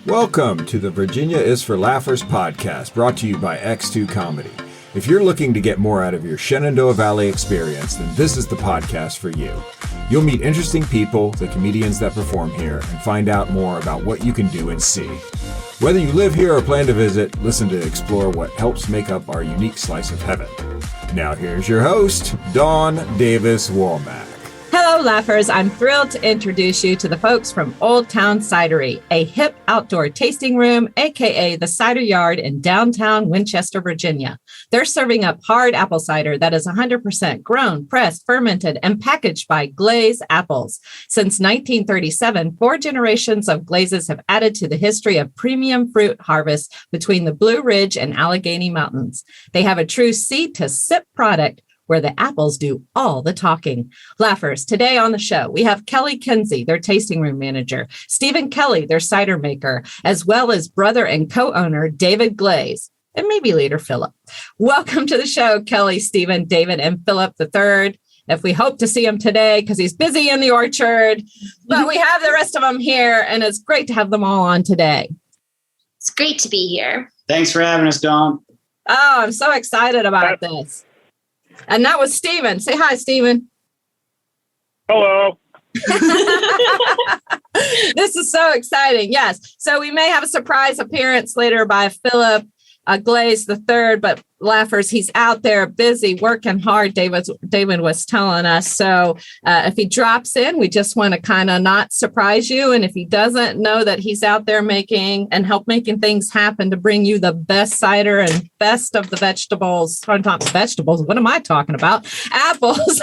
Welcome to the Virginia is for Laughers podcast, brought to you by X2 Comedy. If you're looking to get more out of your Shenandoah Valley experience, then this is the podcast for you. You'll meet interesting people, the comedians that perform here, and find out more about what you can do and see. Whether you live here or plan to visit, listen to explore what helps make up our unique slice of heaven. Now here's your host, Dawn Davis-Womack. Hello, Laughers. I'm thrilled to introduce you to the folks from Old Town Cidery, a hip outdoor tasting room, aka the Cider Yard in downtown Winchester, Virginia. They're serving up hard apple cider that is 100% grown, pressed, fermented, and packaged by Glaize apples. Since 1937, 4 generations of Glaizes have added to the history of premium fruit harvest between the Blue Ridge and Allegheny Mountains. They have a true seed-to-sip product where the apples do all the talking. Laughers, today on the show, we have Kelly Kinsey, their tasting room manager, Stephen Kelly, their cider maker, as well as brother and co-owner David Glaize, and maybe later Philip. Welcome to the show, Kelly, Stephen, David, and Philip III. If we hope to see him today because he's busy in the orchard, but we have the rest of them here, and it's great to have them all on today. It's great to be here. Thanks for having us, Dawn. Oh, I'm so excited about this. And that was Stephen. Say hi, Stephen. Hello. This is so exciting. Yes. So we may have a surprise appearance later by Philip Glaize III, but Laughers, he's out there busy working hard. David was telling us. So if he drops in, we just want to kind of not surprise you. And if he doesn't, know that he's out there making things happen to bring you the best cider and best of the vegetables. Vegetables. What am I talking about? Apples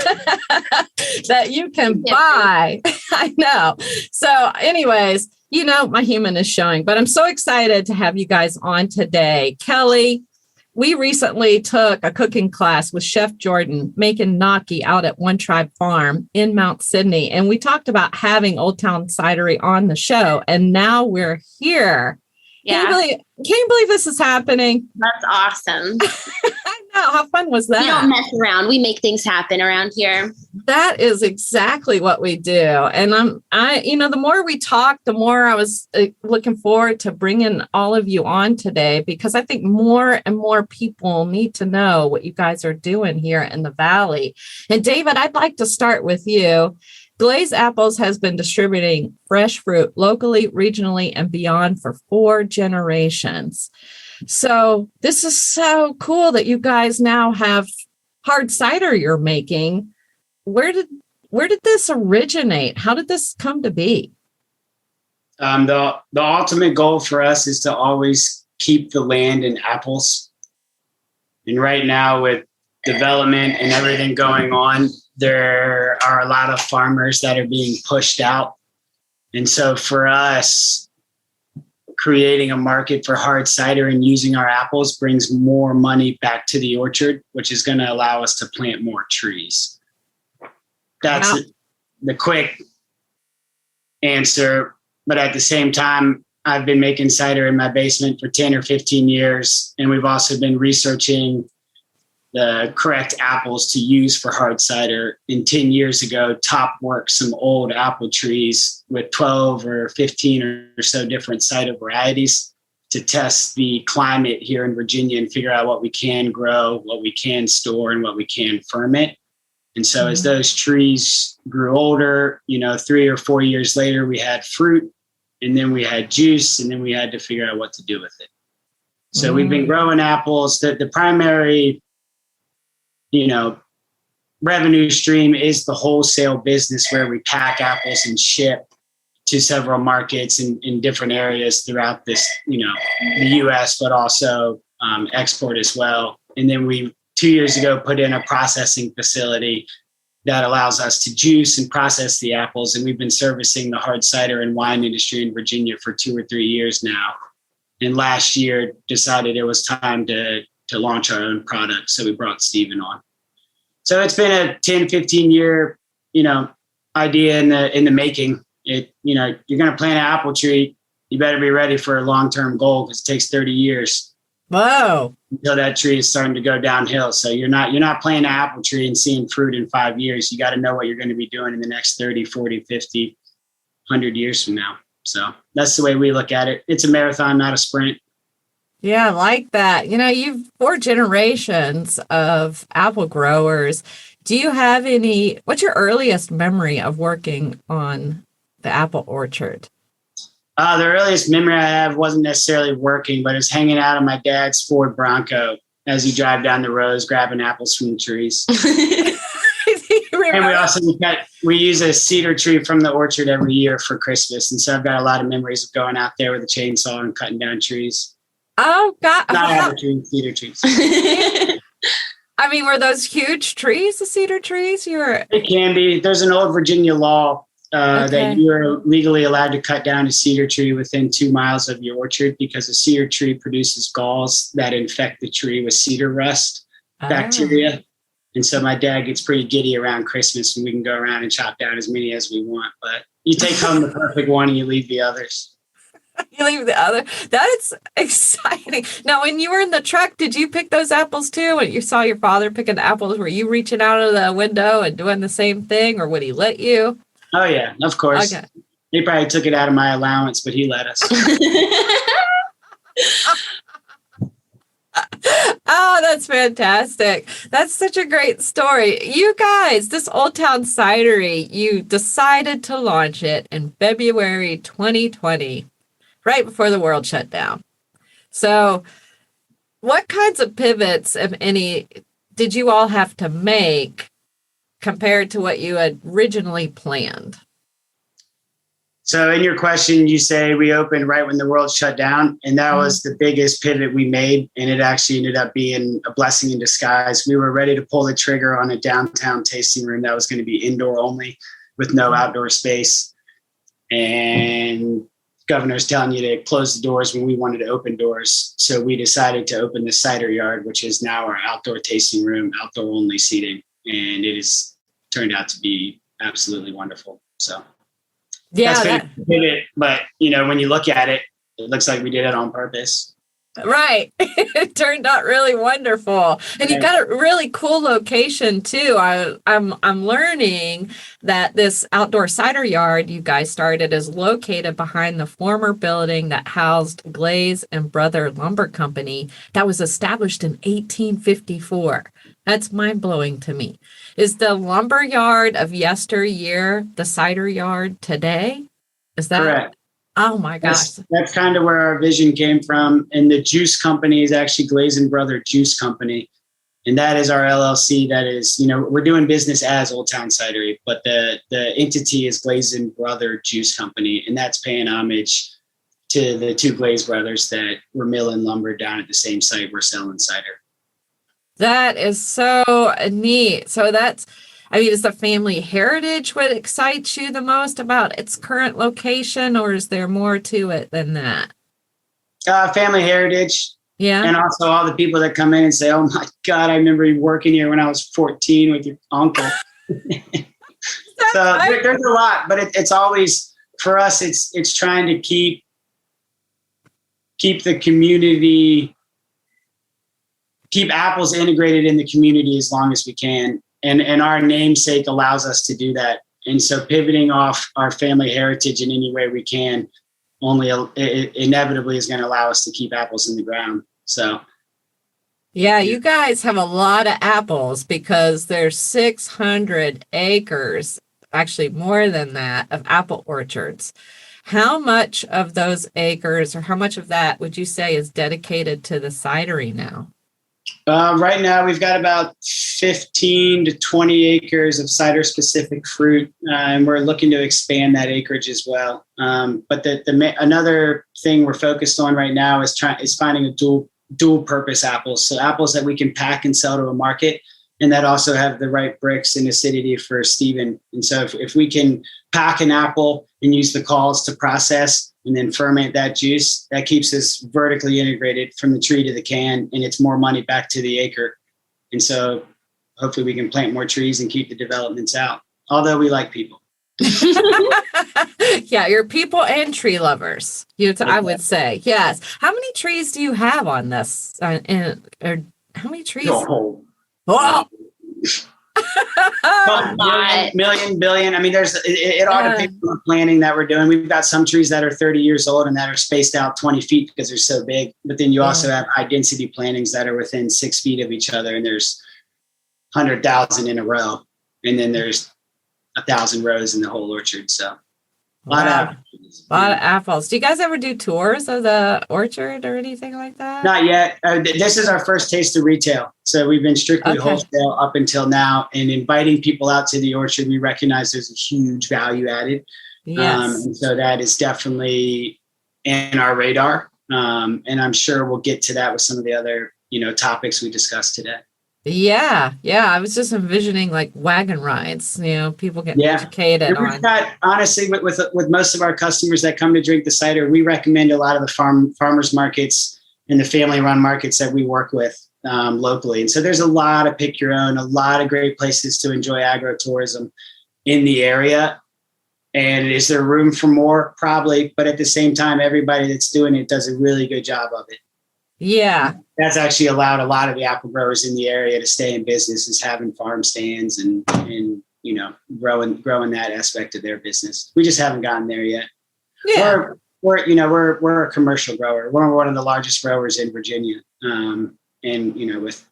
that you can buy. I know. So anyways, you know, my human is showing, but I'm so excited to have you guys on today. Kelly, we recently took a cooking class with Chef Jordan making gnocchi out at One Tribe Farm in Mount Sydney. And we talked about having Old Town Cidery on the show. And now we're here. Yeah. Can you believe this is happening? That's awesome. I know. How fun was that? We don't mess around. We make things happen around here. That is exactly what we do. And the more we talk, the more I was looking forward to bringing all of you on today, because I think more and more people need to know what you guys are doing here in the Valley. And David, I'd like to start with you. Glaize Apples has been distributing fresh fruit locally, regionally, and beyond for 4 generations. So this is so cool that you guys now have hard cider you're making. Where did this originate? How did this come to be? The ultimate goal for us is to always keep the land in apples. And right now, with development and everything going on, there are a lot of farmers that are being pushed out. And so for us, creating a market for hard cider and using our apples brings more money back to the orchard, which is going to allow us to plant more trees. That's the quick answer. But at the same time, I've been making cider in my basement for 10 or 15 years. And we've also been researching the correct apples to use for hard cider. And 10 years ago, Top worked some old apple trees with 12 or 15 or so different cider varieties to test the climate here in Virginia and figure out what we can grow, what we can store, and what we can ferment. And so as those trees grew older, 3 or 4 years later, we had fruit, and then we had juice, and then we had to figure out what to do with it. So we've been growing apples. The primary revenue stream is the wholesale business, where we pack apples and ship to several markets in different areas throughout this, the U.S., but also export as well. And then we 2 years ago put in a processing facility that allows us to juice and process the apples. And we've been servicing the hard cider and wine industry in Virginia for 2 or 3 years now. And last year decided it was time to launch our own product. So we brought Stephen on. So it's been a 10, 15 year, idea in the making. You're going to plant an apple tree. You better be ready for a long-term goal, because it takes 30 years. Whoa. Until that tree is starting to go downhill. So you're not planting an apple tree and seeing fruit in 5 years. You got to know what you're going to be doing in the next 30, 40, 50, 100 years from now. So that's the way we look at it. It's a marathon, not a sprint. Yeah, I like that. You've 4 generations of apple growers. Do you have what's your earliest memory of working on the apple orchard? The earliest memory I have wasn't necessarily working, but it's hanging out on my dad's Ford Bronco as you drive down the roads, grabbing apples from the trees. And we use a cedar tree from the orchard every year for Christmas. And so I've got a lot of memories of going out there with a chainsaw and cutting down trees. Oh, God. Not apple trees, cedar trees. I mean, were those huge trees, the cedar trees? It can be. There's an old Virginia law that you are legally allowed to cut down a cedar tree within 2 miles of your orchard because a cedar tree produces galls that infect the tree with cedar rust bacteria. And so my dad gets pretty giddy around Christmas and we can go around and chop down as many as we want. But you take home the perfect one and you leave the others. You leave the other. That's exciting. Now, when you were in the truck, did you pick those apples too? When you saw your father picking apples, were you reaching out of the window and doing the same thing, or would he let you? Oh, yeah, of course. Okay. He probably took it out of my allowance, but he let us. Oh, that's fantastic. That's such a great story. You guys, this Old Town Cidery, you decided to launch it in February 2020. Right before the world shut down. So what kinds of pivots, if any, did you all have to make compared to what you had originally planned? So in your question, you say we opened right when the world shut down, and that was the biggest pivot we made, and it actually ended up being a blessing in disguise. We were ready to pull the trigger on a downtown tasting room that was going to be indoor only with no outdoor space. And governor's telling you to close the doors when we wanted to open doors. So we decided to open the cider yard, which is now our outdoor tasting room, outdoor only seating. And it has turned out to be absolutely wonderful. So yeah, but when you look at it, it looks like we did it on purpose. Right. It turned out really wonderful. And you got a really cool location too. I'm learning that this outdoor cider yard you guys started is located behind the former building that housed Glaize and Brother Lumber Company that was established in 1854. That's mind-blowing to me. Is the lumber yard of yesteryear the cider yard today? Is that correct? Oh my gosh. That's kind of where our vision came from. And the juice company is actually Glaize and Brother Juice Company. And that is our LLC. That is, we're doing business as Old Town Cidery, but the entity is Glaize and Brother Juice Company. And that's paying homage to the two Glaize brothers that were milling lumber down at the same site we're selling cider. That is so neat. So is the family heritage what excites you the most about its current location, or is there more to it than that? Family heritage. Yeah. And also all the people that come in and say, oh my God, I remember you working here when I was 14 with your uncle. So there's a lot, but it's always, for us, it's trying to keep the community, keep apples integrated in the community as long as we can. And our namesake allows us to do that. And so pivoting off our family heritage in any way we can it inevitably is going to allow us to keep apples in the ground. So. Yeah, you guys have a lot of apples because there's 600 acres, actually more than that, of apple orchards. How much of those acres or how much of that would you say is dedicated to the cidery now? Right now, we've got about 15 to 20 acres of cider-specific fruit, and we're looking to expand that acreage as well. But another thing we're focused on right now is finding a dual-purpose apples, so apples that we can pack and sell to a market, and that also have the right bricks and acidity for Stephen. And so if we can pack an apple and use the calls to process and then ferment that juice, that keeps us vertically integrated from the tree to the can, and it's more money back to the acre. And so hopefully we can plant more trees and keep the developments out, although we like people. Yeah, you're people and tree lovers, I would say. Yes. How many trees do you have on this? Or how many trees? Oh. Million, billion. I mean, it all depends on the planting that we're doing. We've got some trees that are 30 years old and that are spaced out 20 feet because they're so big. But then you also have high density plantings that are within 6 feet of each other, and there's 100,000 in a row. And then there's 1,000 rows in the whole orchard. So a lot of apples. Do you guys ever do tours of the orchard or anything like that? Not yet. This is our first taste of retail. So we've been strictly wholesale up until now, and inviting people out to the orchard. We recognize there's a huge value added. Yes. And so that is definitely in our radar. And I'm sure we'll get to that with some of the other, topics we discussed today. Yeah. I was just envisioning like wagon rides, people getting educated on. We've got, honestly, with most of our customers that come to drink the cider, we recommend a lot of the farmers markets and the family-run markets that we work with locally. And so there's a lot of pick your own, a lot of great places to enjoy agro-tourism in the area. And is there room for more? Probably. But at the same time, everybody that's doing it does a really good job of it. Yeah. That's actually allowed a lot of the apple growers in the area to stay in business, is having farm stands and growing that aspect of their business. We just haven't gotten there yet. Yeah. We're a commercial grower. We're one of the largest growers in Virginia. And with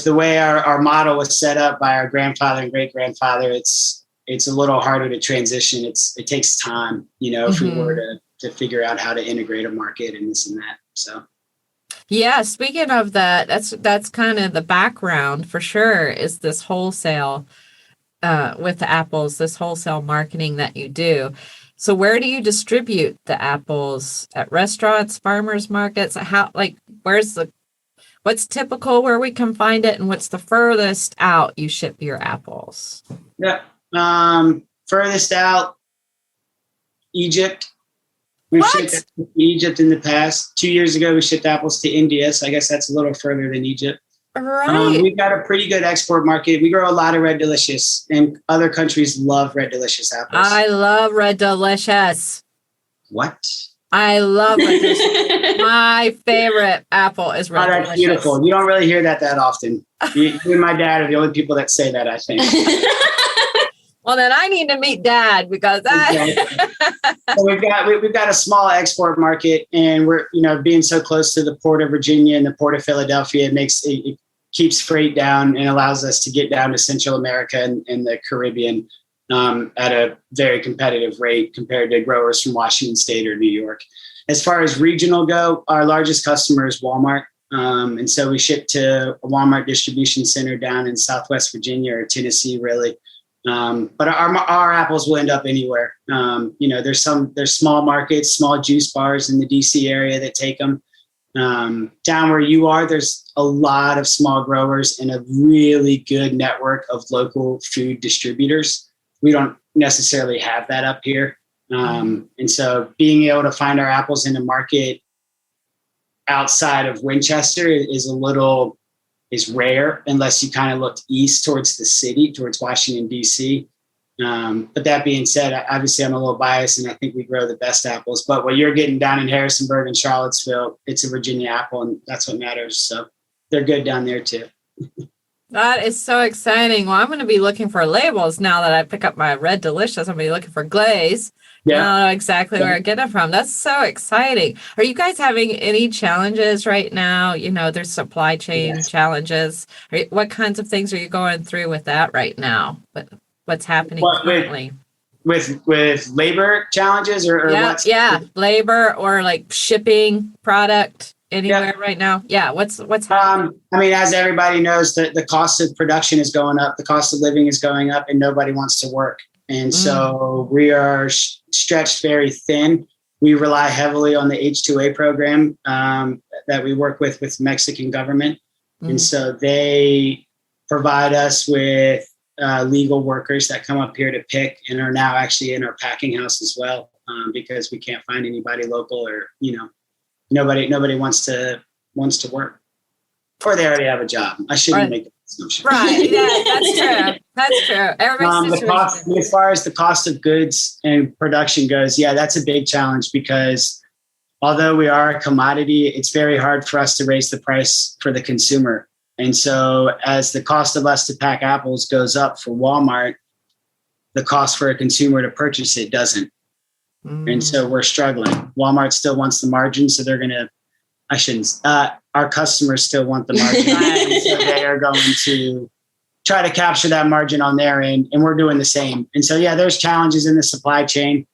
the way our model was set up by our grandfather and great grandfather, it's a little harder to transition. It takes time, if we were to figure out how to integrate a market and this and that. So. Yeah, speaking of that, that's kind of the background for sure, is this wholesale with the apples, this wholesale marketing that you do. So where do you distribute the apples? At restaurants, farmers markets? What's typical where we can find it, and what's the furthest out you ship your apples? Yeah. Furthest out, Egypt. We've shipped apples to Egypt in the past. 2 years ago, we shipped apples to India. So I guess that's a little further than Egypt. Right. We've got a pretty good export market. We grow a lot of Red Delicious, and other countries love Red Delicious apples. I love Red Delicious. What? I love Red Delicious. My favorite apple is Red Delicious. That's beautiful. You don't really hear that often. You and my dad are the only people that say that, I think. Well, then I need to meet Dad, because So we've got a small export market, and we're being so close to the Port of Virginia and the Port of Philadelphia, it keeps freight down and allows us to get down to Central America and the Caribbean at a very competitive rate compared to growers from Washington State or New York. As far as regional go, our largest customer is Walmart. And so we ship to a Walmart distribution center down in Southwest Virginia or Tennessee, really. But our apples will end up anywhere. There's small markets, small juice bars in the DC area that take them. Down where you are, there's a lot of small growers and a really good network of local food distributors. We don't necessarily have that up here. And so being able to find our apples in the market outside of Winchester is rare, unless you kind of look east towards the city, towards Washington, D.C. But that being said, obviously I'm a little biased, and I think we grow the best apples. But what you're getting down in Harrisonburg and Charlottesville, it's a Virginia apple, and that's what matters. So they're good down there too. That is so exciting. Well, I'm going to be looking for labels now that I pick up my Red Delicious. I'm going to be looking for Glaize. Yeah. I know exactly where I get it from. That's so exciting. Are you guys having any challenges right now? There's supply chain challenges. What kinds of things are you going through with that right now? What's happening currently? With labor challenges or labor or like shipping product anywhere right now? Yeah. What's happening? As everybody knows, the cost of production is going up. The cost of living is going up, and nobody wants to work. And so we are stretched very thin. We rely heavily on the H-2A program that we work with the Mexican government. And so they provide us with legal workers that come up here to pick, and are now actually in our packing house as well, because we can't find anybody local, or, nobody wants to work, or they already have a job. I shouldn't make that assumption. Right. Yeah, that's true. As far as the cost of goods and production goes, that's a big challenge, because although we are a commodity, it's very hard for us to raise the price for the consumer. And so as the cost of us to pack apples goes up for Walmart, the cost for a consumer to purchase it doesn't. And so we're struggling. Walmart still wants the margin, so they're going to, our customers still want the margin. And so they are going to try to capture that margin on their end, and we're doing the same. And so, yeah, there's challenges in the supply chain.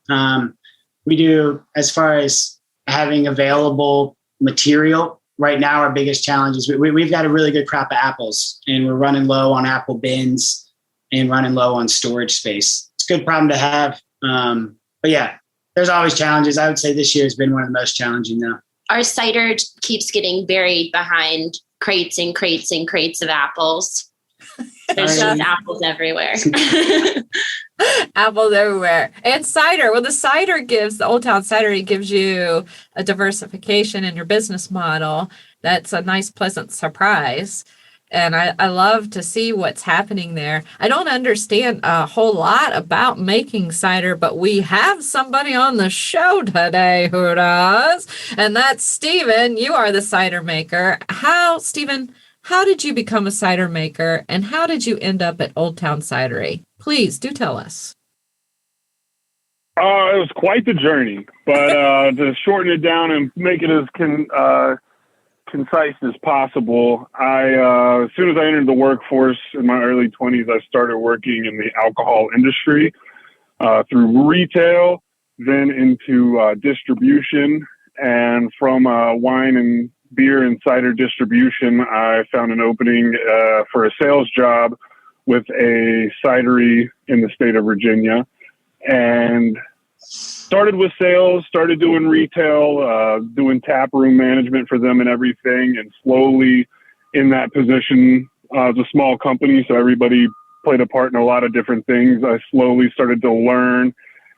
We do, as far as having available material. Right now, our biggest challenge is we've got a really good crop of apples, and we're running low on apple bins and running low on storage space. It's a good problem to have. But yeah, there's always challenges. I would say this year has been one of the most challenging though. Our cider keeps getting buried behind crates and crates and crates of apples. There's just apples everywhere. Apples everywhere. And cider. Well, the Old Town Cidery gives you a diversification in your business model. That's a nice, pleasant surprise. And I love to see what's happening there. I don't understand a whole lot about making cider, but we have somebody on the show today who does. And that's Stephen. You are the cider maker. Stephen, how did you become a cider maker, and how did you end up at Old Town Cidery? Please do tell us. It was quite the journey, but to shorten it down and make it as concise as possible, as soon as I entered the workforce in my early 20s, I started working in the alcohol industry through retail, then into distribution, and from wine and beer and cider distribution, I found an opening for a sales job with a cidery in the state of Virginia, and started with sales, started doing retail, doing tap room management for them and everything. And slowly in that position, it's a small company, so everybody played a part in a lot of different things. I slowly started to learn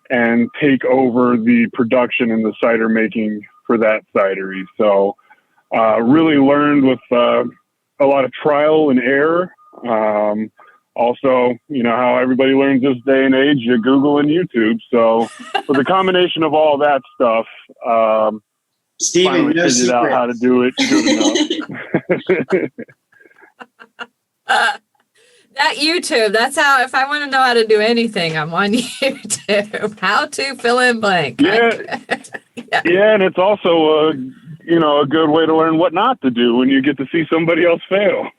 and take over the production and the cider making for that cidery. So really learned with a lot of trial and error. Also, you know how everybody learns this day and age, you Google and YouTube. So with a combination of all that stuff, Steven, finally figured out how to do it good enough. That YouTube, that's how, if I want to know how to do anything, I'm on YouTube. How to fill in blank. Yeah. Yeah, and it's also a good way to learn what not to do when you get to see somebody else fail.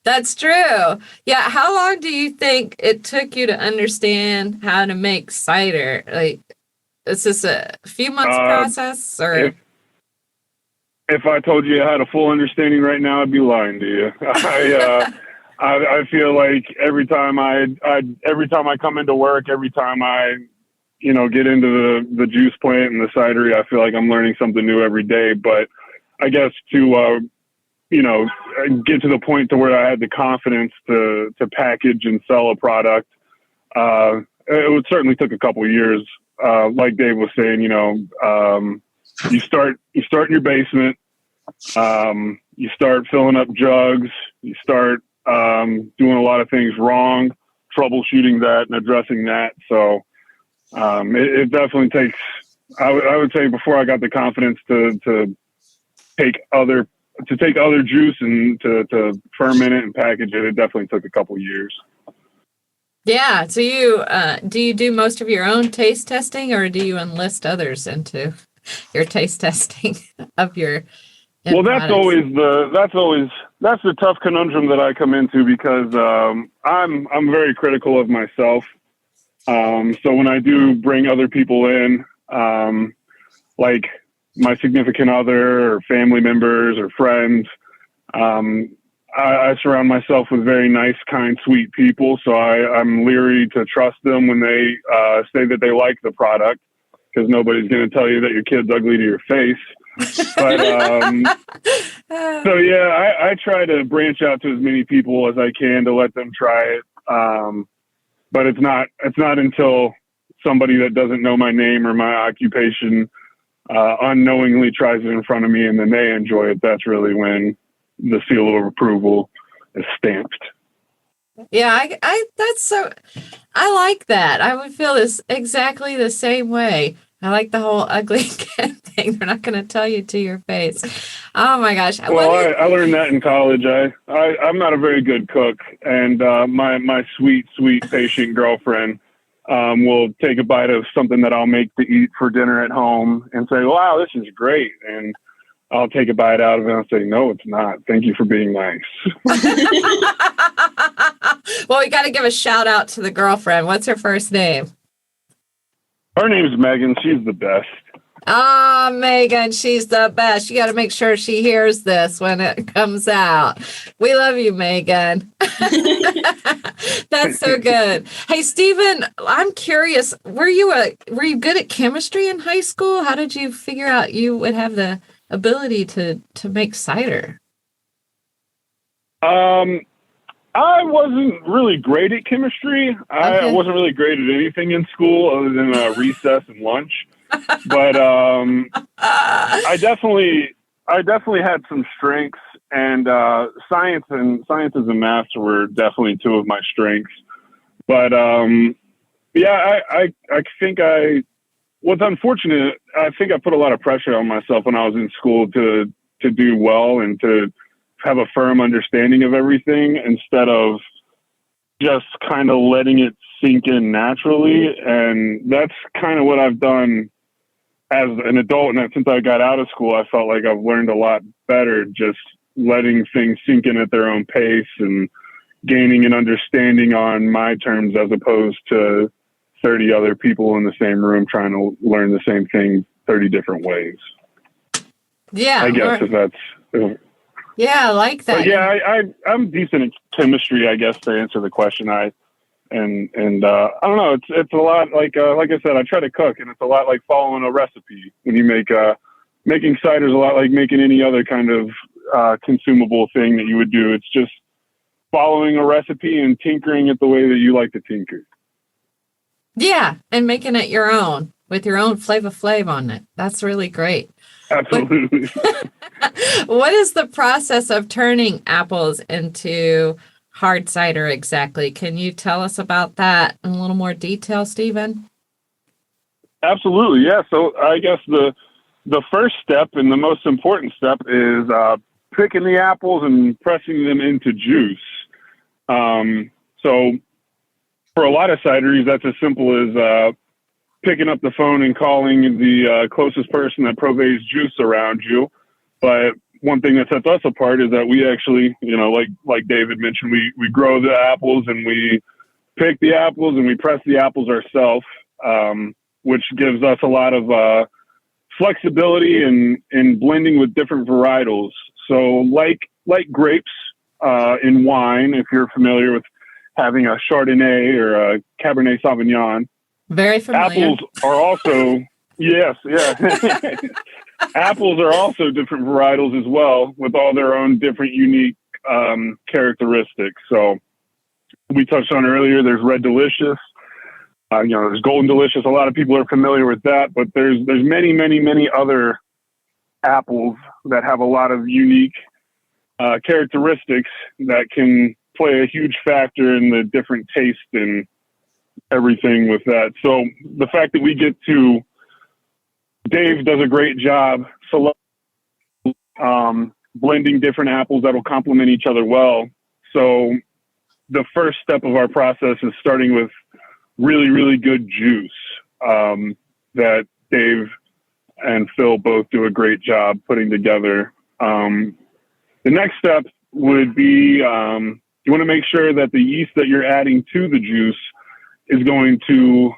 That's true. Yeah. How long do you think it took you to understand how to make cider? Like, is this a few months process, or? If I told you I had a full understanding right now, I'd be lying to you. I feel like every time I come into work, every time I get into the juice plant and the cidery, I feel like I'm learning something new every day. But I guess to get to the point to where I had the confidence to package and sell a product, it certainly took a couple of years. Like Dave was saying, you start in your basement, you start filling up jugs, you start doing a lot of things wrong, troubleshooting that and addressing that. So it definitely takes, I would say, before I got the confidence to take other juice and to ferment it and package it, it definitely took a couple years. Yeah. So do you do most of your own taste testing, or do you enlist others into your taste testing of your? Well, that's the tough conundrum that I come into, because I'm very critical of myself. So when I do bring other people in, like my significant other or family members or friends, I surround myself with very nice, kind, sweet people. So I'm leery to trust them when they say that they like the product, because nobody's going to tell you that your kid's ugly to your face. But so yeah, I try to branch out to as many people as I can to let them try it. But it's not until somebody that doesn't know my name or my occupation unknowingly tries it in front of me and then they enjoy it, that's really when the seal of approval is stamped. Yeah, I like that. I would feel this exactly the same way. I like the whole ugly kid anything. They're not going to tell you to your face. Oh my gosh. Well, I learned that in college. I'm not a very good cook, and my sweet patient girlfriend will take a bite of something that I'll make to eat for dinner at home and say, "Wow, this is great," and I'll take a bite out of it and I'll say, "No, it's not. Thank you for being nice." Well, we got to give a shout out to the girlfriend. What's her first name? Her name's Megan. She's the best. Ah, Megan, she's the best. You got to make sure she hears this when it comes out. We love you, Megan. That's so good. Hey, Stephen, I'm curious. Were you good at chemistry in high school? How did you figure out you would have the ability to make cider? I wasn't really great at chemistry. I wasn't really great at anything in school other than recess and lunch. But I definitely had some strengths, and science and maths were definitely two of my strengths. But I think what's unfortunate, I think I put a lot of pressure on myself when I was in school to do well and to have a firm understanding of everything instead of just kind of letting it sink in naturally. And that's kind of what I've done as an adult. And since I got out of school, I felt like I've learned a lot better just letting things sink in at their own pace and gaining an understanding on my terms as opposed to 30 other people in the same room trying to learn the same thing 30 different ways. Yeah. I guess if that's... Yeah, I like that. But yeah, I'm decent at chemistry, I guess, to answer the question. I don't know. It's a lot like I said, I try to cook, and it's a lot like following a recipe. When you making cider is a lot like making any other kind of consumable thing that you would do. It's just following a recipe and tinkering it the way that you like to tinker. Yeah, and making it your own with your own flavor on it. That's really great. Absolutely. What is the process of turning apples into hard cider exactly? Can you tell us about that in a little more detail, Stephen? Absolutely, yeah. So I guess the first step and the most important step is picking the apples and pressing them into juice. So for a lot of cideries, that's as simple as picking up the phone and calling the closest person that provides juice around you. But one thing that sets us apart is that we actually, like David mentioned, we grow the apples and we pick the apples and we press the apples ourselves, which gives us a lot of flexibility in blending with different varietals. So like grapes in wine, if you're familiar with having a Chardonnay or a Cabernet Sauvignon. Very familiar. Apples are also, yes, yeah. Apples are also different varietals as well, with all their own different unique characteristics. So we touched on earlier, there's Red Delicious, there's Golden Delicious. A lot of people are familiar with that, but there's many other apples that have a lot of unique characteristics that can play a huge factor in the different taste and everything with that. So the fact that we get to, Dave does a great job blending different apples that will complement each other well. So the first step of our process is starting with really, really good juice that Dave and Phil both do a great job putting together. The next step would be you want to make sure that the yeast that you're adding to the juice is going to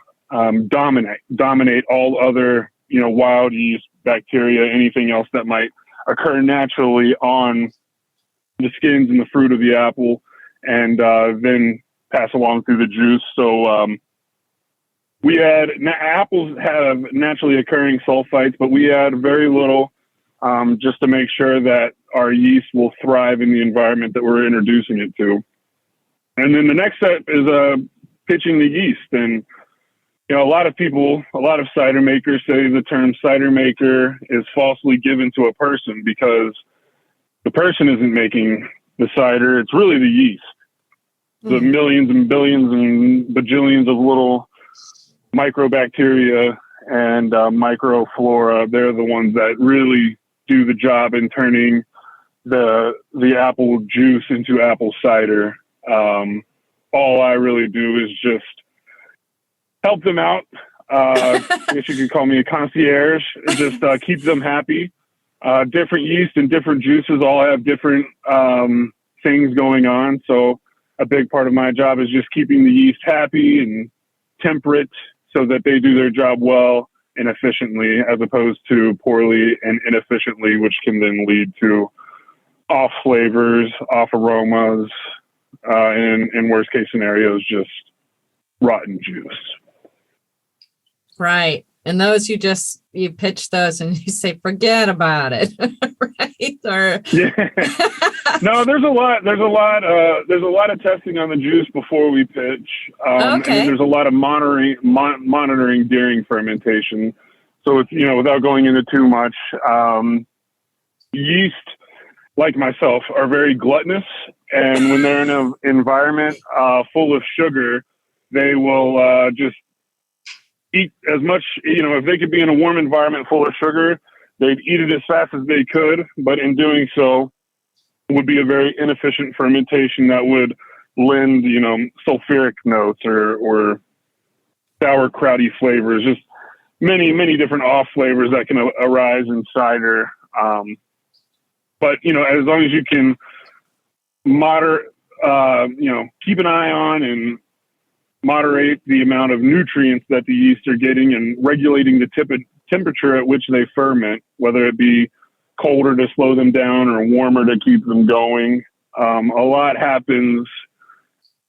dominate all other, wild yeast, bacteria, anything else that might occur naturally on the skins and the fruit of the apple, and then pass along through the juice. So apples have naturally occurring sulfites, but we add very little just to make sure that our yeast will thrive in the environment that we're introducing it to. And then the next step is pitching the yeast. And, a lot of cider makers say the term cider maker is falsely given to a person because the person isn't making the cider. It's really the yeast. The millions and billions and bajillions of little microbacteria and Microflora. They're the ones that really do the job in turning the apple juice into apple cider. All I really do is just help them out. I guess you could call me a concierge. Just keep them happy. Different yeast and different juices all have different things going on. So a big part of my job is just keeping the yeast happy and temperate so that they do their job well and efficiently, as opposed to poorly and inefficiently, which can then lead to off flavors, off aromas, and in worst case scenarios, just rotten juice. Right. And those you pitch those and you say, forget about it. Right. Or yeah. No, there's a lot of testing on the juice before we pitch. And then there's a lot of monitoring during fermentation. So it's, without going into too much, yeast, like myself, are very gluttonous. And when they're in an environment full of sugar, they will just eat as much, if they could be in a warm environment full of sugar, they'd eat it as fast as they could. But in doing so, would be a very inefficient fermentation that would lend, sulfuric notes or sauerkrauty flavors, just many, many different off flavors that can arise in cider. But, as long as you can keep an eye on and moderate the amount of nutrients that the yeast are getting and regulating the temperature at which they ferment, whether it be colder to slow them down or warmer to keep them going. A lot happens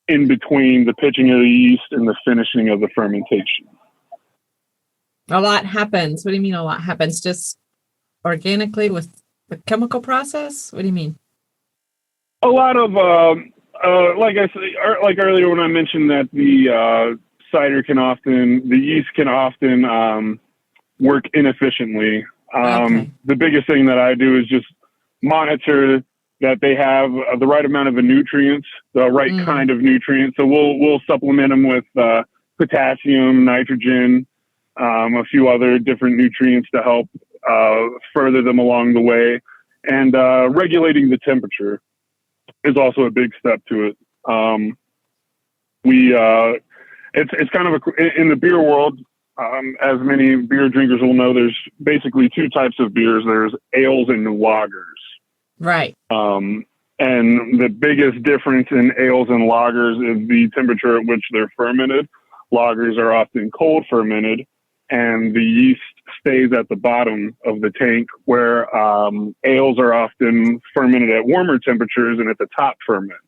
in between the pitching of the yeast and the finishing of the fermentation. A lot happens. What do you mean a lot happens? Just organically with the chemical process? What do you mean? A lot of, like I said, like earlier when I mentioned that the yeast can often work inefficiently. The biggest thing that I do is just monitor that they have the right amount of the nutrients, the right kind of nutrients. So we'll supplement them with potassium, nitrogen, a few other different nutrients to help further them along the way. And regulating the temperature is also a big step to it. It's kind of in the beer world. As many beer drinkers will know, there's basically two types of beers. There's ales and lagers. Right. And the biggest difference in ales and lagers is the temperature at which they're fermented. Lagers are often cold fermented, and the yeast stays at the bottom of the tank, where ales are often fermented at warmer temperatures and at the top ferment.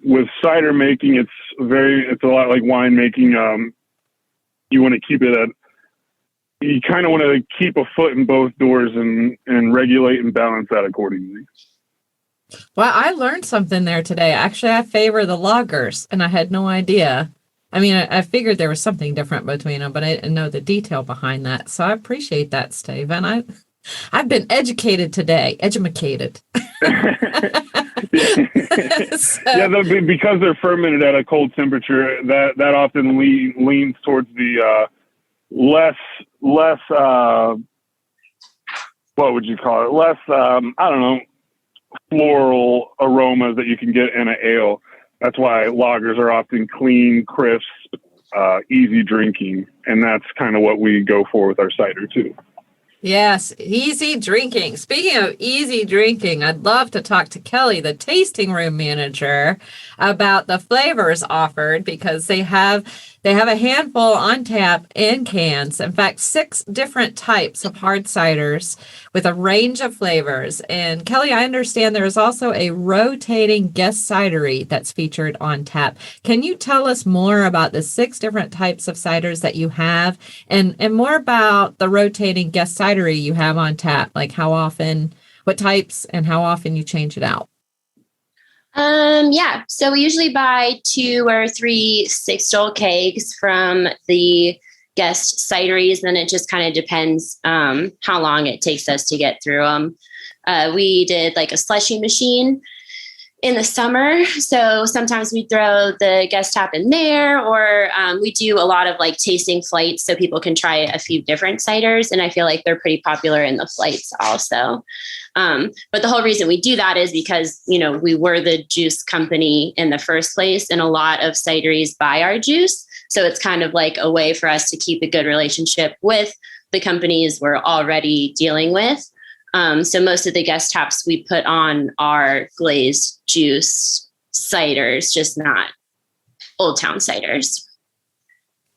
With cider making, it's a lot like wine making. You want to you kind of want to keep a foot in both doors and regulate and balance that accordingly. Well, I learned something there today. Actually, I favor the lagers, and I had no idea. I mean, I figured there was something different between them, but I didn't know the detail behind that. So I appreciate that, Steven. I've been educated today. Edumacated. Yeah, because they're fermented at a cold temperature, that often leans towards the less what would you call it? Less floral aromas that you can get in an ale. That's why lagers are often clean, crisp, easy drinking, and that's kind of what we go for with our cider too. Yes, easy drinking. Speaking of easy drinking, I'd love to talk to Kelly, the tasting room manager, about the flavors offered, because they have a handful on tap in cans. In fact, 6 different types of hard ciders with a range of flavors. And Kelly, I understand there is also a rotating guest cidery that's featured on tap. Can you tell us more about the 6 different types of ciders that you have, and more about the rotating guest cidery you have on tap? Like how often, what types, and how often you change it out? Yeah. So we usually buy 2 or 3 6-stall kegs from the guest cideries. Then it just kind of depends how long it takes us to get through them. We did like a slushy machine, in the summer. So sometimes we throw the guest tap in there, or we do a lot of like tasting flights so people can try a few different ciders. And I feel like they're pretty popular in the flights also. But the whole reason we do that is because, we were the juice company in the first place, and a lot of cideries buy our juice. So it's kind of like a way for us to keep a good relationship with the companies we're already dealing with. So most of the guest taps we put on are glazed juice ciders, just not Old Town ciders.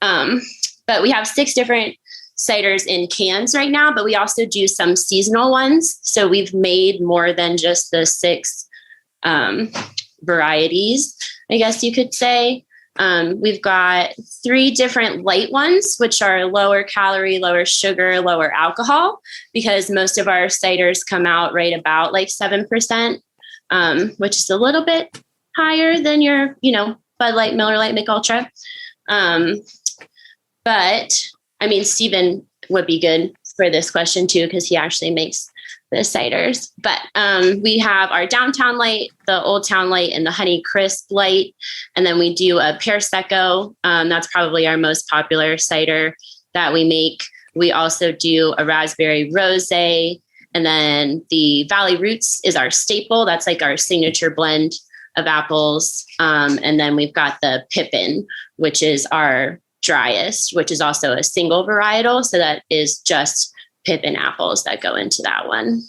But we have 6 different ciders in cans right now, but we also do some seasonal ones. So we've made more than just the 6 varieties, I guess you could say. We've got 3 different light ones, which are lower calorie, lower sugar, lower alcohol, because most of our ciders come out right about like 7%, which is a little bit higher than your, Bud Light, Miller Lite, Mick Ultra. But I mean, Steven would be good for this question too, because he actually makes the ciders. But we have our Downtown Light, the Old Town Light, and the Honey Crisp Light. And then we do a Pear Secco. That's probably our most popular cider that we make. We also do a Raspberry Rosé. And then the Valley Roots is our staple. That's like our signature blend of apples. And then we've got the Pippin, which is our driest, which is also a single varietal. So that is just Pippin apples that go into that one.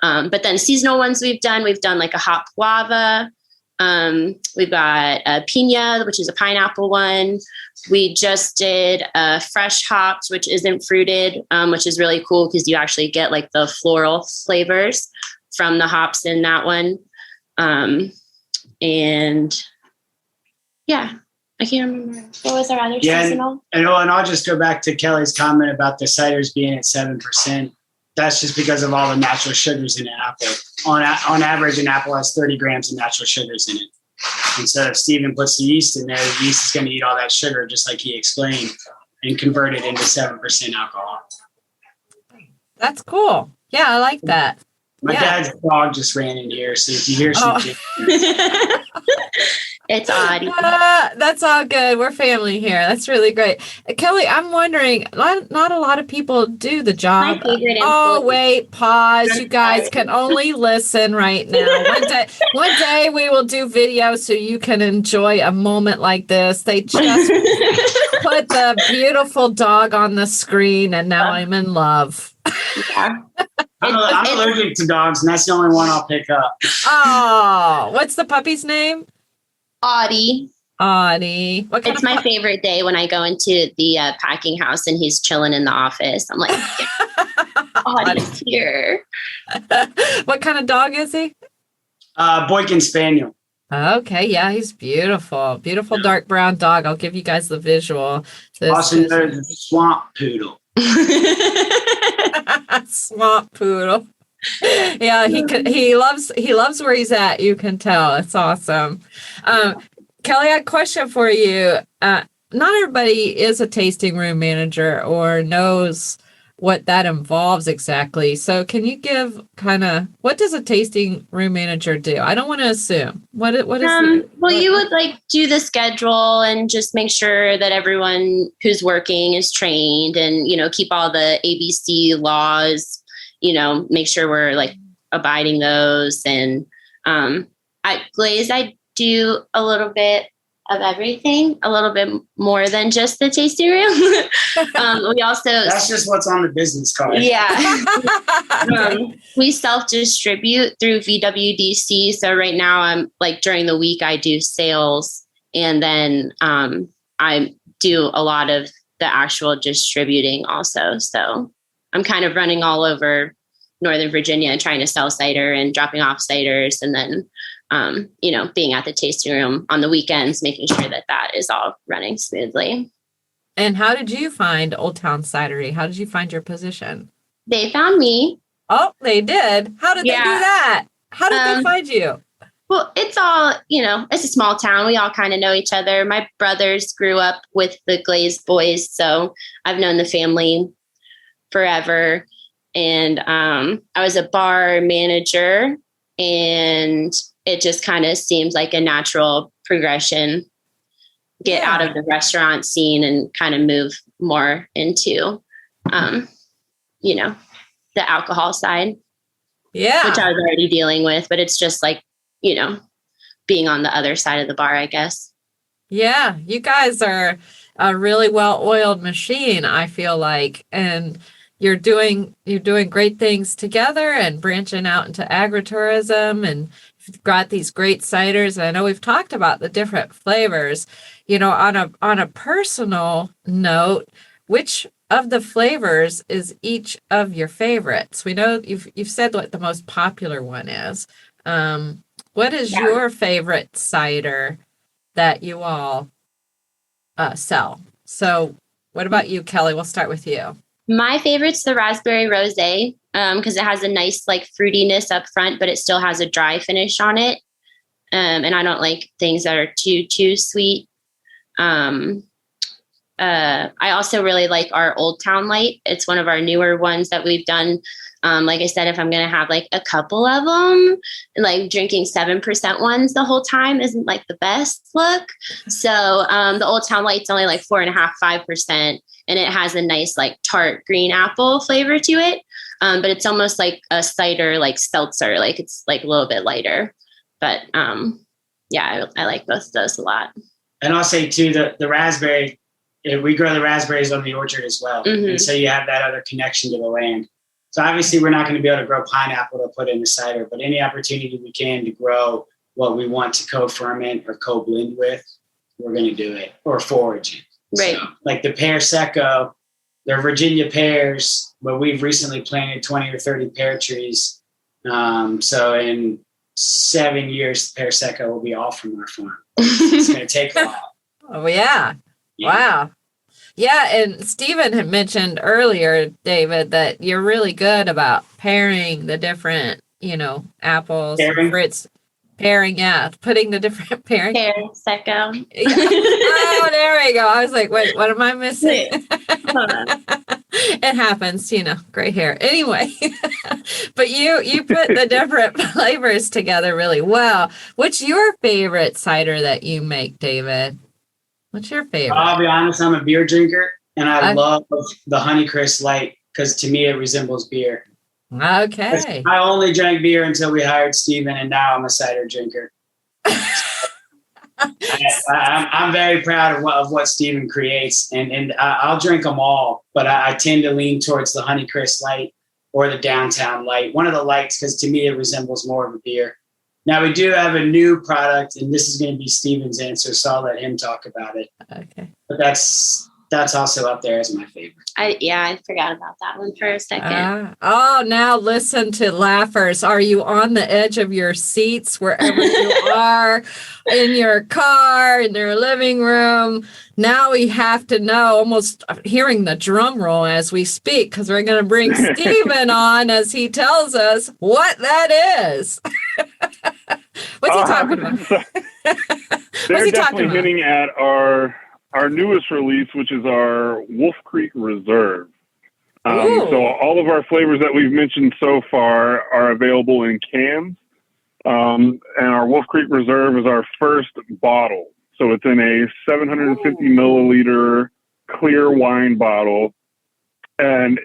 But then seasonal ones we've done like a hot guava. We've got a pina, which is a pineapple one. We just did a fresh hopped, which isn't fruited, which is really cool because you actually get like the floral flavors from the hops in that one. And yeah, I can't remember. What was our other seasonal? And I'll just go back to Kelly's comment about the ciders being at 7%. That's just because of all the natural sugars in an apple. On average, an apple has 30 grams of natural sugars in it. And so if Steven puts the yeast in there, the yeast is going to eat all that sugar, just like he explained, and convert it into 7% alcohol. That's cool. Yeah, I like that. My dad's dog just ran in here, so if you hear some it's odd. That's all good. We're family here. That's really great. Kelly, I'm wondering, not a lot of people do the job. Oh, wait, pause. You guys can only listen right now. One day we will do video so you can enjoy a moment like this. They just put the beautiful dog on the screen, and now I'm in love. Yeah. I'm allergic to dogs, and that's the only one I'll pick up. Oh, what's the puppy's name? Audie. It's my favorite day when I go into the packing house and he's chilling in the office. I'm like, Audie's here. What kind of dog is he? Boykin Spaniel. Okay, yeah, he's beautiful. Beautiful dark brown dog. I'll give you guys the visual. Also known as a swamp poodle. Swamp poodle. Yeah, he loves where he's at. You can tell. It's awesome. Kelly, I had a question for you. Not everybody is a tasting room manager or knows what that involves exactly. So can you give what does a tasting room manager do? I don't want to assume. What is you would like do the schedule and just make sure that everyone who's working is trained and, keep all the ABC laws, make sure we're like abiding those. And at Glaze, I do a little bit of everything, a little bit more than just the tasting room. We also that's just what's on the business card. Yeah. We self-distribute through VWDC. So right now I'm like during the week I do sales, and then I do a lot of the actual distributing also. So I'm kind of running all over Northern Virginia trying to sell cider and dropping off ciders, and then being at the tasting room on the weekends, making sure that is all running smoothly. And how did you find Old Town Cidery? How did you find your position? They found me. Oh, they did? How did they do that? How did they find you? Well, it's all, it's a small town. We all kind of know each other. My brothers grew up with the Glaize boys, so I've known the family forever. And I was a bar manager, and it just kind of seems like a natural progression. Get out of the restaurant scene and kind of move more into, the alcohol side. Yeah. Which I was already dealing with, but it's just like, being on the other side of the bar, I guess. Yeah. You guys are a really well-oiled machine, I feel like. And you're doing great things together and branching out into agritourism, and you've got these great ciders. I know we've talked about the different flavors. On a personal note, which of the flavors is each of your favorites? We know you've said what the most popular one is. What is your favorite cider that you all sell? So what about you, Kelly? We'll start with you. My favorite's the raspberry rosé, because it has a nice like fruitiness up front, but it still has a dry finish on it. And I don't like things that are too sweet. I also really like our Old Town Light. It's one of our newer ones that we've done. Like I said, if I'm going to have like a couple of them, like drinking 7% ones the whole time isn't like the best look. So the Old Town Light's only like 4.5%, 5%. And it has a nice like tart green apple flavor to it. But it's almost like a cider, like seltzer, like it's like a little bit lighter. But I like both of those a lot. And I'll say too, the raspberry, we grow the raspberries on the orchard as well. Mm-hmm. And so you have that other connection to the land. So obviously we're not going to be able to grow pineapple to put in the cider, but any opportunity we can to grow what we want to co-ferment or co-blend with, we're going to do it, or forage it. Right. So, like the pear secco, they're Virginia pears, but we've recently planted 20 or 30 pear trees. So in 7 years, pear secco will be off from our farm. It's going to take a while. Oh, yeah. Wow. Yeah, and Stephen had mentioned earlier, David, that you're really good about pairing the different, apples, fruits. Pairing, putting the different pairing. Pear secco. Oh, there we go. I was like, wait, what am I missing? It happens, gray hair. Anyway, but you put the different flavors together really well. What's your favorite cider that you make, David? What's your favorite? I'll be honest, I'm a beer drinker, and I love the Honeycrisp Light because to me it resembles beer. Okay. I only drank beer until we hired Stephen, and now I'm a cider drinker. I'm very proud of what Stephen creates, and I'll drink them all, but I tend to lean towards the Honeycrisp Light or the Downtown Light, one of the lights, because to me it resembles more of a beer. Now, we do have a new product, and this is going to be Stephen's answer, so I'll let him talk about it. Okay. But that's also up there as my favorite. I forgot about that one for a second. Now listen to laughers. Are you on the edge of your seats wherever you are, in your car, in your living room? Now we have to know, almost hearing the drum roll as we speak, because we're going to bring Stephen on as he tells us what that is. What's he talking about? They're definitely hitting at our newest release, which is our Wolf Creek Reserve. So all of our flavors that we've mentioned so far are available in cans. And our Wolf Creek Reserve is our first bottle. So it's in a 750 milliliter clear wine bottle. And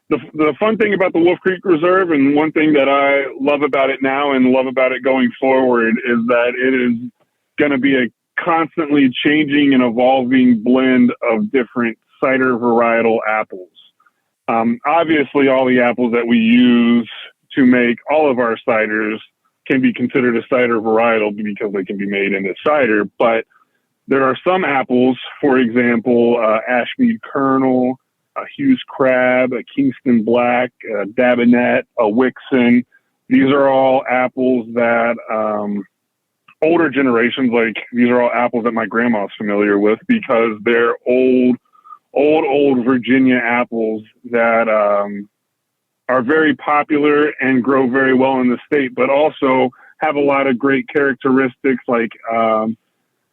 the fun thing about the Wolf Creek Reserve, and one thing that I love about it now and love about it going forward, is that it is going to be a constantly changing and evolving blend of different cider varietal apples. Obviously, all the apples that we use to make all of our ciders can be considered a cider varietal because they can be made into cider. But there are some apples, for example, Ashmead Kernel, a Hughes Crab, a Kingston Black, a Dabinet, a Wixon. These are all apples that older generations, like these are all apples that my grandma's familiar with because they're old Virginia apples that are very popular and grow very well in the state, but also have a lot of great characteristics like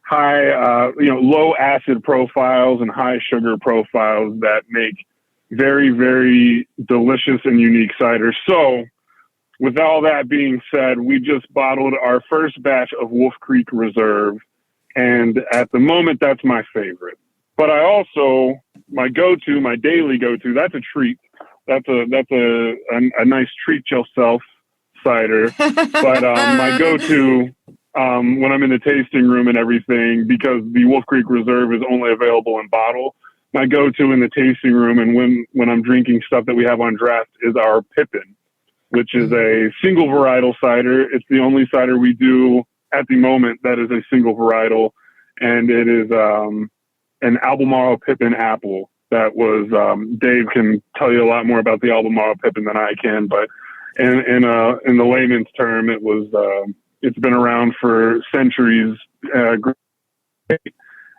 high, low acid profiles and high sugar profiles that make very, very delicious and unique ciders. So with all that being said, we just bottled our first batch of Wolf Creek Reserve. And at the moment, that's my favorite. But I also, my daily go-to, that's a treat. That's a nice treat yourself cider. But my go-to when I'm in the tasting room and everything, because the Wolf Creek Reserve is only available in bottle, my go-to in the tasting room and when I'm drinking stuff that we have on draft is our Pippin, which is a single varietal cider. It's the only cider we do at the moment that is a single varietal, and it is an Albemarle Pippin apple. That was Dave can tell you a lot more about the Albemarle Pippin than I can, but in the layman's term, it's been around for centuries,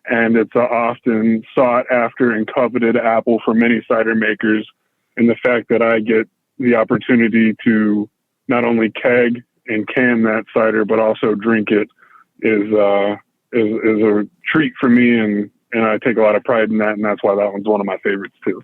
and it's often sought after and coveted apple for many cider makers. And the fact that I get the opportunity to not only keg and can that cider, but also drink it is a treat for me, and I take a lot of pride in that, and that's why that one's one of my favorites too.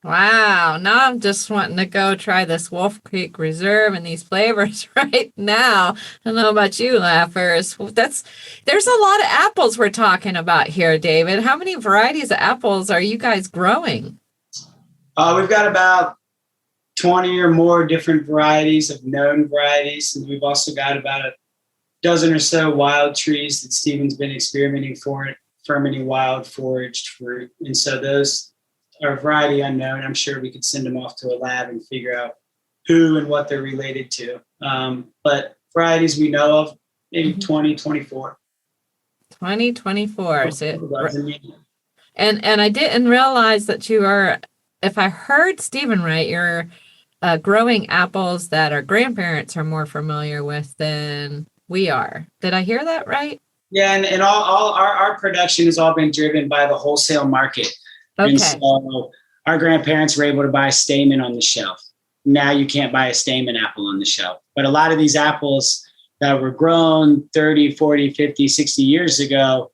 Wow. Now I'm just wanting to go try this Wolf Creek Reserve and these flavors right now. I don't know about you, Laughers. There's a lot of apples we're talking about here, David. How many varieties of apples are you guys growing? We've got about 20 or more different varieties of known varieties. And we've also got about a dozen or so wild trees that Stephen's been experimenting for it, fermenting wild foraged fruit. And so those are variety unknown. I'm sure we could send them off to a lab and figure out who and what they're related to. But varieties we know of, maybe 20, 24. 2024. And I didn't realize that you are, if I heard Stephen right, you're growing apples that our grandparents are more familiar with than we are. Did I hear that right? Yeah, and all our production has all been driven by the wholesale market. Okay. And so our grandparents were able to buy a stamen on the shelf. Now you can't buy a stamen apple on the shelf. But a lot of these apples that were grown 30, 40, 50, 60 years ago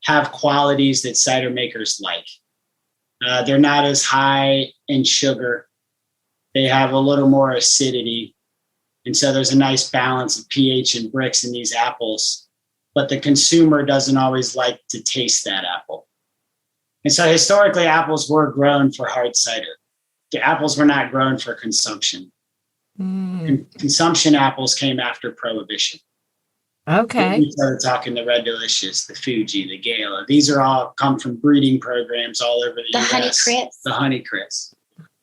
have qualities that cider makers like. They're not as high in sugar. They have a little more acidity. And so there's a nice balance of pH and Brix in these apples. But the consumer doesn't always like to taste that apple. And so historically, apples were grown for hard cider. The apples were not grown for consumption. Consumption apples came after Prohibition. Okay. We started talking the Red Delicious, the Fuji, the Gala. These are all come from breeding programs all over the US. The Honeycrisp.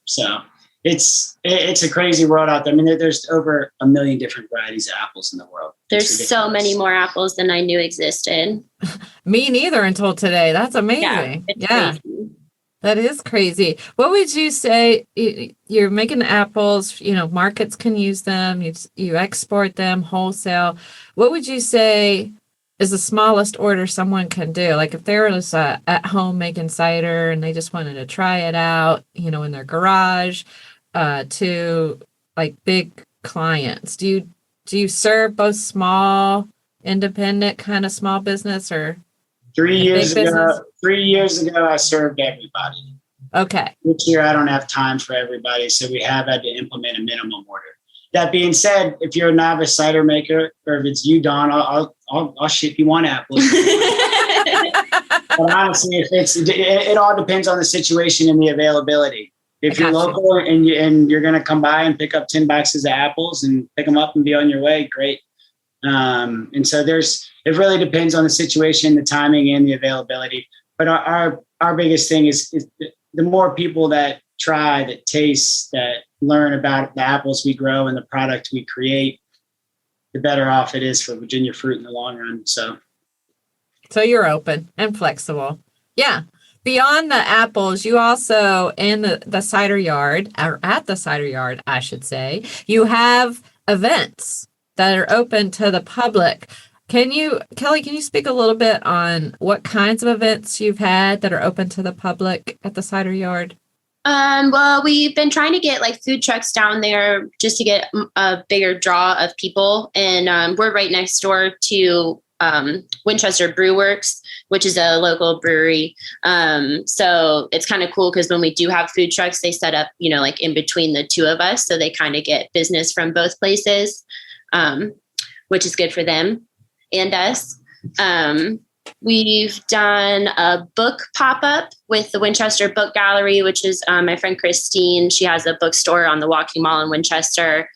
So it's a crazy world out there. I mean, there's over 1 million different varieties of apples in the world. There's so many more apples than I knew existed. Me neither until today. That's amazing. Yeah. Crazy. That is crazy. What would you say? You're making apples, markets can use them. You export them wholesale. What would you say is the smallest order someone can do? Like if they were just at home making cider and they just wanted to try it out, in their garage, to like big clients. Do you serve both small, independent kind of small business or 3 years ago, I served everybody. Okay. This year, I don't have time for everybody, so we have had to implement a minimum order. That being said, if you're a novice cider maker, or if it's you, Don, I'll ship you one apple. But honestly, it all depends on the situation and the availabiliability. If you're local and you're going to come by and pick up 10 boxes of apples and pick them up and be on your way, great. And so it really depends on the situation, the timing, and the availability. But our biggest thing is the more people that try, that taste, that learn about the apples we grow and the product we create, the better off it is for Virginia fruit in the long run. So you're open and flexible. Yeah. Beyond the apples, you also, in the cider yard, or at the cider yard, I should say, you have events that are open to the public. Kelly, can you speak a little bit on what kinds of events you've had that are open to the public at the cider yard? Well, we've been trying to get like food trucks down there just to get a bigger draw of people. And we're right next door to Winchester Brew Works, which is a local brewery. So it's kind of cool because when we do have food trucks, they set up, like in between the two of us. So they kind of get business from both places, which is good for them and us. We've done a book pop-up with the Winchester Book Gallery, which is my friend Christine. She has a bookstore on the Walking Mall in Winchester.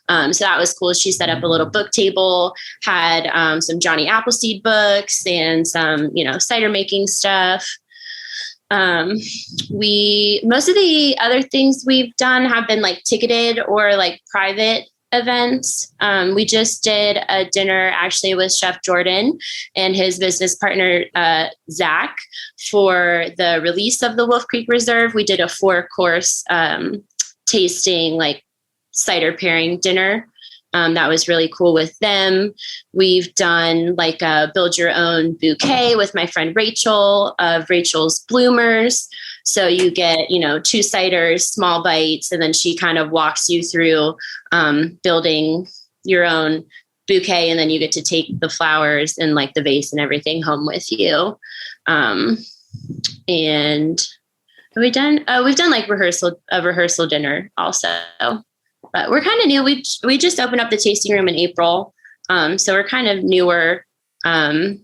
So that was cool. She set up a little book table, had some Johnny Appleseed books and some, cider making stuff. Most of the other things we've done have been like ticketed or like private events. We just did a dinner actually with Chef Jordan and his business partner, Zach, for the release of the Wolf Creek Reserve. We did a 4-course tasting, like cider pairing dinner. That was really cool with them. We've done like a build your own bouquet with my friend Rachel of Rachel's Bloomers. So you get, 2 ciders, small bites, and then she kind of walks you through building your own bouquet, and then you get to take the flowers and like the vase and everything home with you. And we've done like a rehearsal dinner also. But we're kind of new. We just opened up the tasting room in April, so we're kind of newer, doing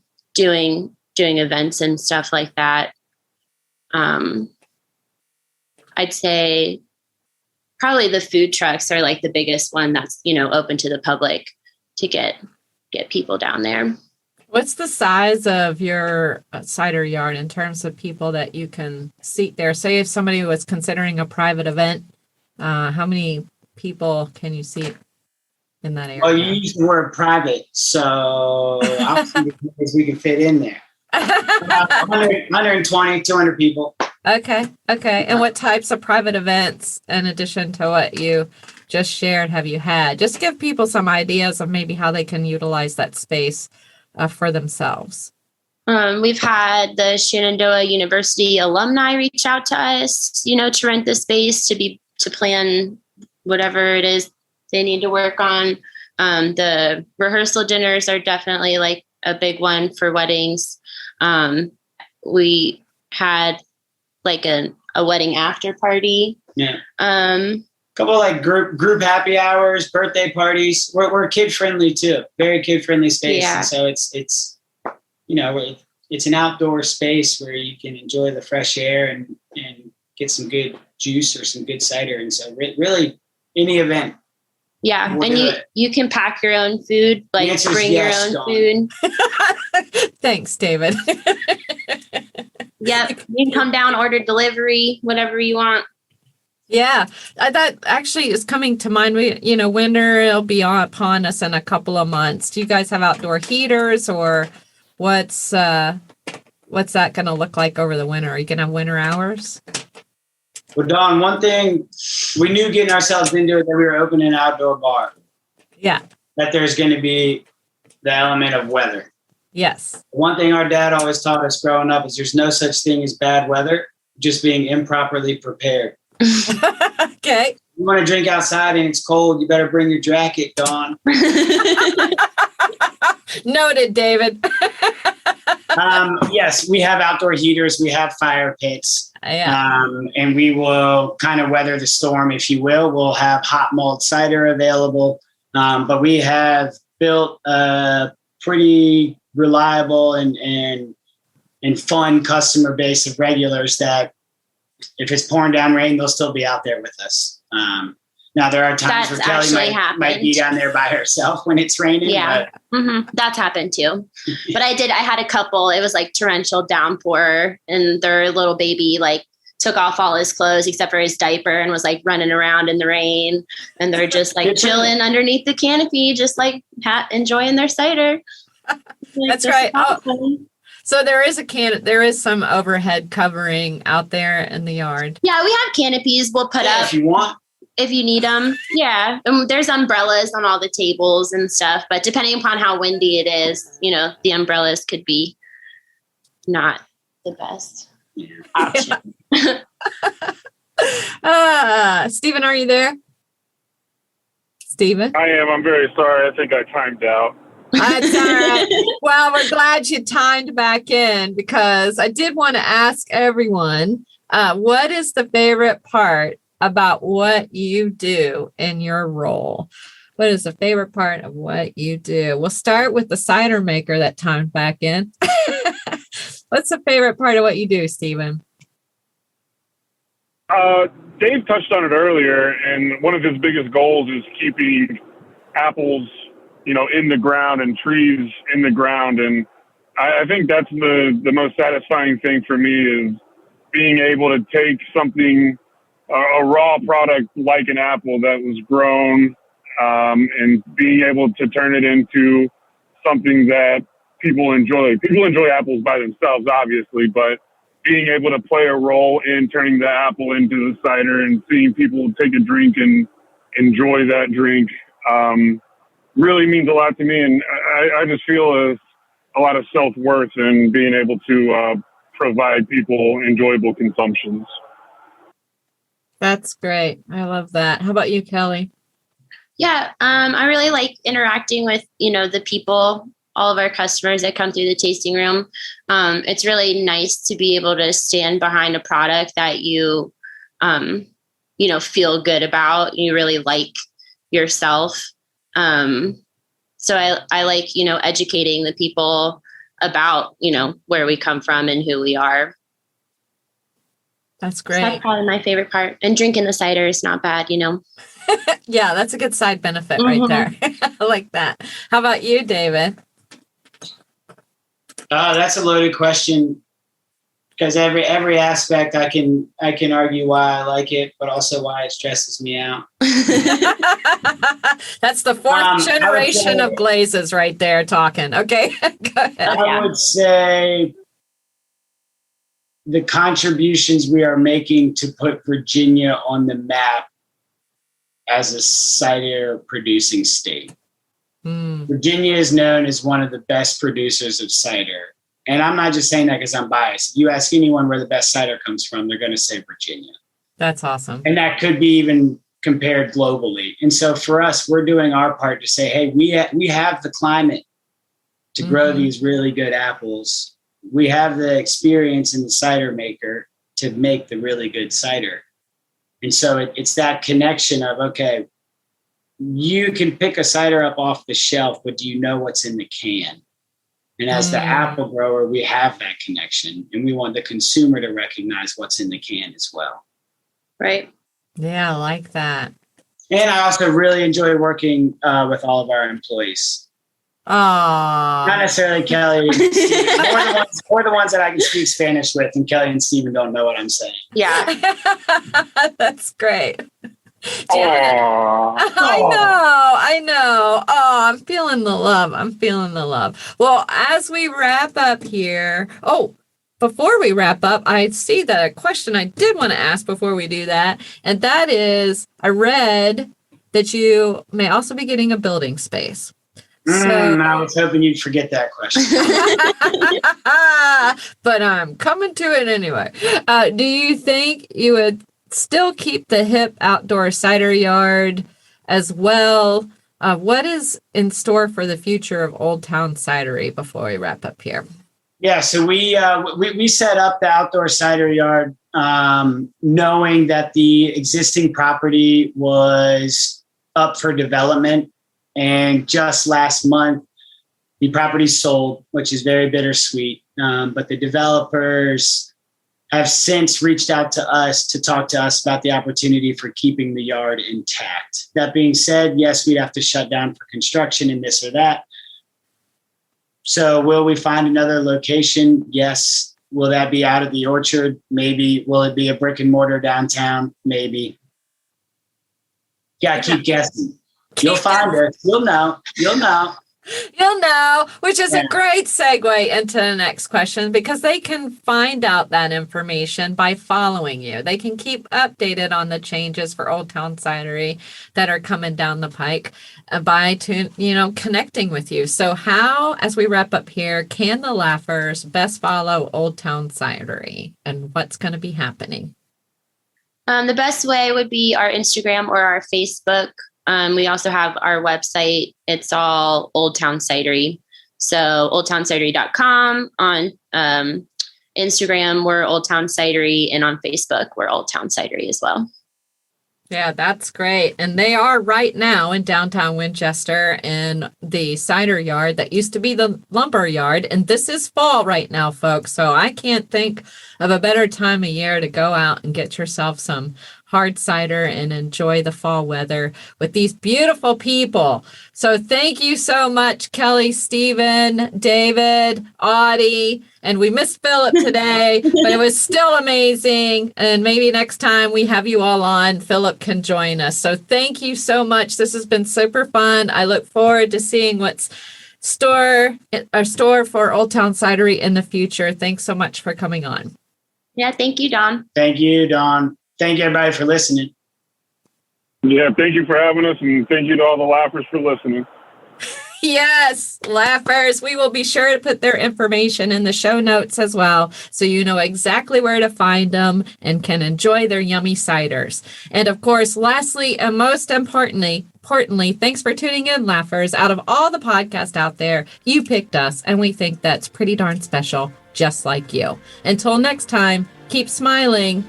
events and stuff like that. I'd say probably the food trucks are like the biggest one that's open to the public to get people down there. What's the size of your cider yard in terms of people that you can seat there? Say if somebody was considering a private event, how many people can you seat in that area? Well, you use the word private, so I'll see if we can fit in there. 120, 200 people. Okay. And what types of private events, in addition to what you just shared, have you had? Just give people some ideas of maybe how they can utilize that space for themselves. We've had the Shenandoah University alumni reach out to us, to rent the space to plan whatever it is they need to work on. The rehearsal dinners are definitely like a big one for weddings. We had like a wedding after party. Yeah. Couple like group happy hours, birthday parties. We're kid friendly too. Very kid friendly space. Yeah. And so it's it's an outdoor space where you can enjoy the fresh air and get some good juice or some good cider. And so really any event. Yeah. And you can pack your own food, like bring your own food. Thanks, David. Yep. You can come down, order delivery, whatever you want. Yeah, that actually is coming to mind. Winter, it'll be upon us in a couple of months. Do you guys have outdoor heaters, or what's that going to look like over the winter? Are you going to have winter hours? Well, Dawn, one thing we knew getting ourselves into it that we were opening an outdoor bar. Yeah. That there's going to be the element of weather. Yes. One thing our dad always taught us growing up is there's no such thing as bad weather, just being improperly prepared. Okay. You want to drink outside and it's cold, you better bring your jacket, Dawn. Noted, David. Yes, we have outdoor heaters. We have fire pits. Yeah. And we will kind of weather the storm, if you will. We'll have hot mulled cider available. But we have built a pretty reliable and fun customer base of regulars that if it's pouring down rain, they'll still be out there with us. Now there are times where Kelly might be down there by herself when it's raining. Yeah, that's happened too. But I had a couple. It was like torrential downpour, and their little baby like took off all his clothes except for his diaper and was like running around in the rain. And they're just like chilling underneath the canopy, just like enjoying their cider. That's right. So there is some overhead covering out there in the yard. Yeah, we have canopies we'll put up. If you want. If you need them. Yeah. There's umbrellas on all the tables and stuff, but depending upon how windy it is, the umbrellas could be not the best option. Stephen, are you there? Stephen? I am. I'm very sorry. I think I timed out. That's all right. Well, we're glad you timed back in because I did want to ask everyone, what is the favorite part about what you do in your role? What is the favorite part of what you do? We'll start with the cider maker that timed back in. What's the favorite part of what you do, Stephen? Dave touched on it earlier, and one of his biggest goals is keeping apples, in the ground and trees in the ground. And I think that's the most satisfying thing for me is being able to take something, a raw product like an apple that was grown, and being able to turn it into something that people enjoy. People enjoy apples by themselves, obviously, but being able to play a role in turning the apple into the cider and seeing people take a drink and enjoy that drink really means a lot to me. And I just feel a lot of self-worth in being able to provide people enjoyable consumptions. That's great. I love that. How about you, Kelly? Yeah, I really like interacting with, the people, all of our customers that come through the tasting room. It's really nice to be able to stand behind a product that you, feel good about. You really like yourself. So I like, educating the people about, where we come from and who we are. That's great. So that's probably my favorite part. And drinking the cider is not bad, Yeah, that's a good side benefit right there. I like that. How about you, David? That's a loaded question because every aspect I can argue why I like it, but also why it stresses me out. That's the fourth generation of Glaizes right there talking. Okay, go ahead. I would say the contributions we are making to put Virginia on the map as a cider producing state. Virginia is known as one of the best producers of cider. And I'm not just saying that because I'm biased. If you ask anyone where the best cider comes from, they're going to say Virginia. That's awesome. And that could be even compared globally. And so for us, we're doing our part to say, hey, we have the climate to grow these really good apples. We have the experience in the cider maker to make the really good cider. And so it's that connection of, okay, you can pick a cider up off the shelf, but do you know what's in the can? And as the apple grower, we have that connection, and we want the consumer to recognize what's in the can as well. Right. Yeah, I like that. And I also really enjoy working with all of our employees. Oh, not necessarily Kelly and Steven, more the ones that I can speak Spanish with, and Kelly and Steven don't know what I'm saying. Yeah. That's great. Aww. I know. Oh, I'm feeling the love. Well, as we wrap up here, before we wrap up, I see that a question I did want to ask before we do that, and that is, I read that you may also be getting a building space. I was hoping you'd forget that question. But I'm coming to it anyway. Do you think you would still keep the hip outdoor cider yard as well? What is in store for the future of Old Town Cidery before we wrap up here? Yeah, so we set up the outdoor cider yard knowing that the existing property was up for development. And just last month, the property sold, which is very bittersweet. But the developers have since reached out to us to talk to us about the opportunity for keeping the yard intact. That being said, yes, we'd have to shut down for construction and this or that. So will we find another location? Yes. Will that be out of the orchard? Maybe. Will it be a brick and mortar downtown? Maybe. Yeah, keep guessing. You'll find it. You'll know. You'll know, which is a great segue into the next question, because they can find out that information by following you. They can keep updated on the changes for Old Town Cidery that are coming down the pike by connecting with you. So how, as we wrap up here, can the Laughers best follow Old Town Cidery and what's going to be happening? The best way would be our Instagram or our Facebook. We also have our website. It's all Old Town Cidery. So oldtowncidery.com. On Instagram, we're Old Town Cidery. And on Facebook, we're Old Town Cidery as well. Yeah, that's great. And they are right now in downtown Winchester in the cider yard that used to be the lumber yard. And this is fall right now, folks. So I can't think of a better time of year to go out and get yourself some hard cider and enjoy the fall weather with these beautiful people. So thank you so much, Kelly, Stephen, David, Audie, and we missed Philip today, but it was still amazing. And maybe next time we have you all on, Philip can join us. So thank you so much. This has been super fun. I look forward to seeing what's store for Old Town Cidery in the future. Thanks so much for coming on. Yeah, thank you, Dawn. Thank you, Dawn. Thank you, everybody, for listening. Yeah, thank you for having us, and thank you to all the laughers for listening. Yes, laughers. We will be sure to put their information in the show notes as well, so you know exactly where to find them and can enjoy their yummy ciders. And of course, lastly, and most importantly, thanks for tuning in, laughers. Out of all the podcasts out there, you picked us, and we think that's pretty darn special, just like you. Until next time, keep smiling.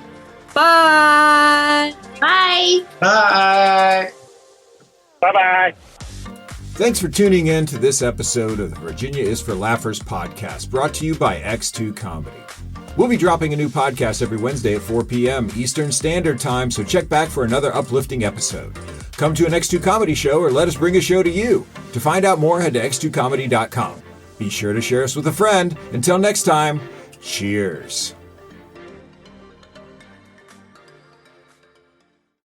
Bye. Bye. Bye. Bye-bye. Thanks for tuning in to this episode of the Virginia is for Laughers podcast, brought to you by X2 Comedy. We'll be dropping a new podcast every Wednesday at 4 p.m. Eastern Standard Time, so check back for another uplifting episode. Come to an X2 Comedy show or let us bring a show to you. To find out more, head to x2comedy.com. Be sure to share us with a friend. Until next time, cheers.